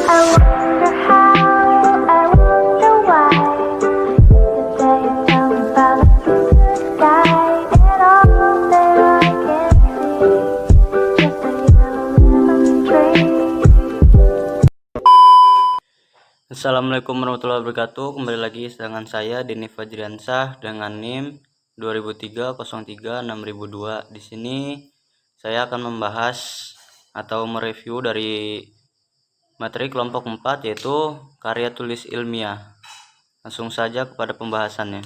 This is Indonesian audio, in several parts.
wonder how, I wonder why. The day you tell me about the blue sky, and all that I can see, just a yellow lemon tree. Assalamualaikum warahmatullahi wabarakatuh. Kembali lagi dengan saya Denny Fajriansah dengan NIM 2003-03-6002. Di sini saya akan membahas atau mereview dari materi kelompok 4 yaitu karya tulis ilmiah. Langsung saja kepada pembahasannya.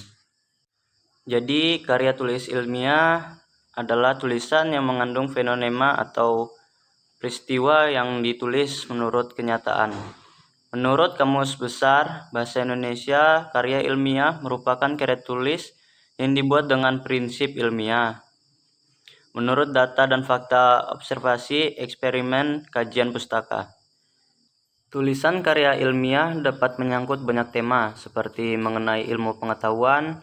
Jadi karya tulis ilmiah adalah tulisan yang mengandung fenomena atau peristiwa yang ditulis menurut kenyataan. Menurut Kamus Besar Bahasa Indonesia, karya ilmiah merupakan karya tulis yang dibuat dengan prinsip ilmiah. Menurut data dan fakta observasi, eksperimen, kajian pustaka. Tulisan karya ilmiah dapat menyangkut banyak tema seperti mengenai ilmu pengetahuan,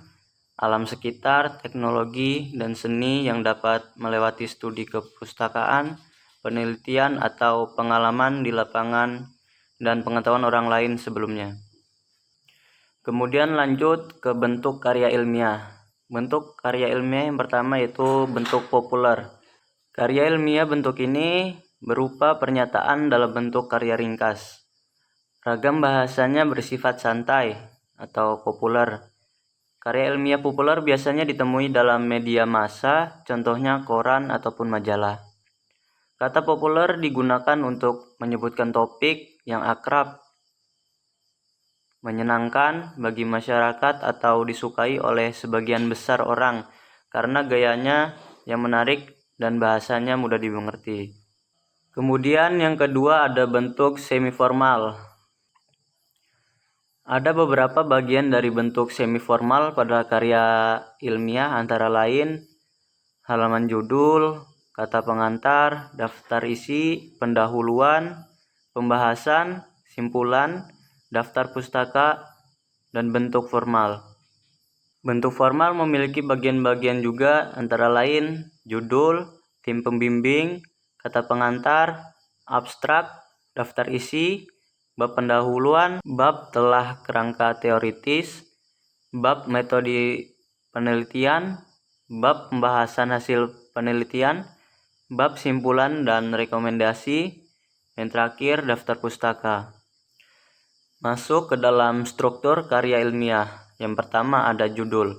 alam sekitar, teknologi, dan seni yang dapat melewati studi kepustakaan, penelitian atau pengalaman di lapangan, dan pengetahuan orang lain sebelumnya. Kemudian lanjut ke bentuk karya ilmiah. Bentuk karya ilmiah yang pertama yaitu bentuk populer. Karya ilmiah bentuk ini berupa pernyataan dalam bentuk karya ringkas. Ragam bahasanya bersifat santai atau populer. Karya ilmiah populer biasanya ditemui dalam media massa, contohnya koran ataupun majalah. Kata populer digunakan untuk menyebutkan topik yang akrab, menyenangkan bagi masyarakat atau disukai oleh sebagian besar orang karena gayanya yang menarik dan bahasanya mudah dimengerti. Kemudian yang kedua ada bentuk semi-formal. Ada beberapa bagian dari bentuk semi-formal pada karya ilmiah antara lain halaman judul, kata pengantar, daftar isi, pendahuluan, pembahasan, simpulan, daftar pustaka, dan bentuk formal. Bentuk formal memiliki bagian-bagian juga antara lain judul, tim pembimbing, kata pengantar, abstrak, daftar isi, bab pendahuluan, bab telah kerangka teoritis, bab metode penelitian, bab pembahasan hasil penelitian, bab simpulan dan rekomendasi, yang terakhir daftar pustaka. Masuk ke dalam struktur karya ilmiah. Yang pertama ada judul.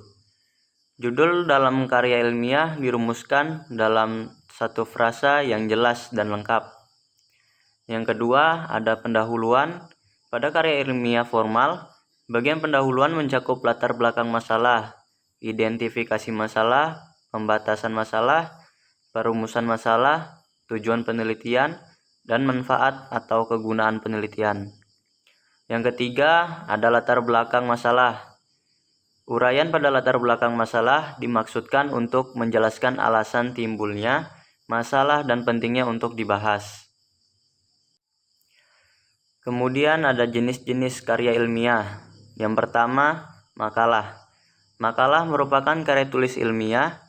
Judul dalam karya ilmiah dirumuskan dalam satu frasa yang jelas dan lengkap. Yang kedua ada pendahuluan. Pada karya ilmiah formal, bagian pendahuluan mencakup latar belakang masalah, identifikasi masalah, pembatasan masalah, perumusan masalah, tujuan penelitian, dan manfaat atau kegunaan penelitian. Yang ketiga ada latar belakang masalah. Uraian pada latar belakang masalah dimaksudkan untuk menjelaskan alasan timbulnya masalah dan pentingnya untuk dibahas. Kemudian ada jenis-jenis karya ilmiah. Yang pertama, makalah. Makalah merupakan karya tulis ilmiah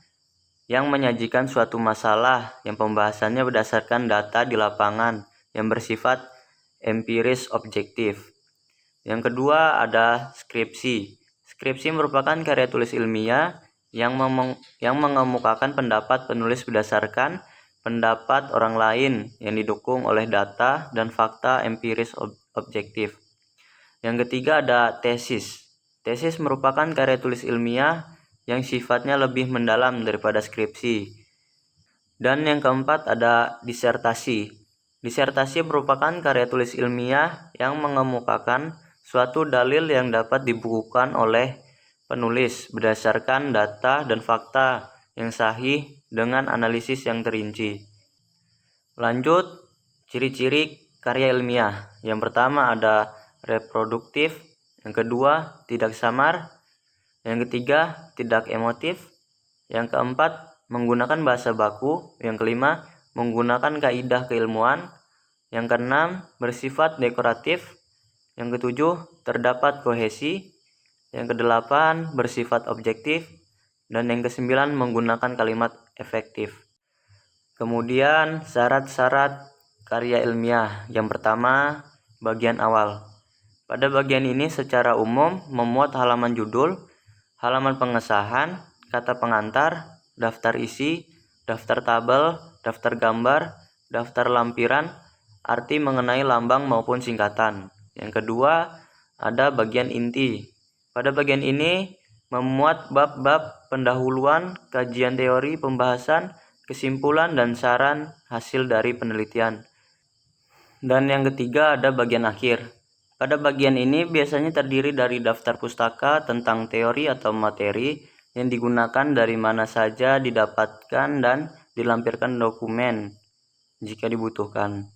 yang menyajikan suatu masalah yang pembahasannya berdasarkan data di lapangan yang bersifat empiris objektif. Yang kedua ada skripsi. Skripsi merupakan karya tulis ilmiah yang mengemukakan pendapat penulis berdasarkan pendapat orang lain yang didukung oleh data dan fakta empiris objektif. Yang ketiga ada tesis. Tesis merupakan karya tulis ilmiah yang sifatnya lebih mendalam daripada skripsi. Dan yang keempat ada disertasi. Disertasi merupakan karya tulis ilmiah yang mengemukakan suatu dalil yang dapat dibukukan oleh penulis berdasarkan data dan fakta yang sahih dengan analisis yang terinci. Lanjut, ciri-ciri karya ilmiah. Yang pertama ada reproduktif, yang kedua tidak samar, yang ketiga tidak emotif, yang keempat menggunakan bahasa baku, yang kelima menggunakan kaidah keilmuan, yang keenam bersifat dekoratif, yang ketujuh terdapat kohesi, yang kedelapan bersifat objektif, dan yang kesembilan menggunakan kalimat efektif. Kemudian syarat-syarat karya ilmiah. Yang pertama, bagian awal. Pada bagian ini secara umum memuat halaman judul, halaman pengesahan, kata pengantar, daftar isi, daftar tabel, daftar gambar, daftar lampiran, arti mengenai lambang maupun singkatan. Yang kedua, ada bagian inti. Pada bagian ini memuat bab-bab pendahuluan, kajian teori, pembahasan, kesimpulan, dan saran hasil dari penelitian. Dan yang ketiga ada bagian akhir. Pada bagian ini biasanya terdiri dari daftar pustaka tentang teori atau materi yang digunakan dari mana saja didapatkan dan dilampirkan dokumen jika dibutuhkan.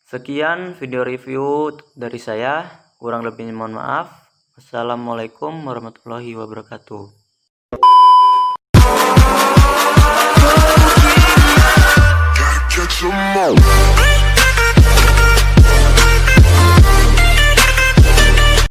Sekian video review dari saya, kurang lebihnya mohon maaf. Wassalamualaikum warahmatullahi wabarakatuh. Catch 'em all.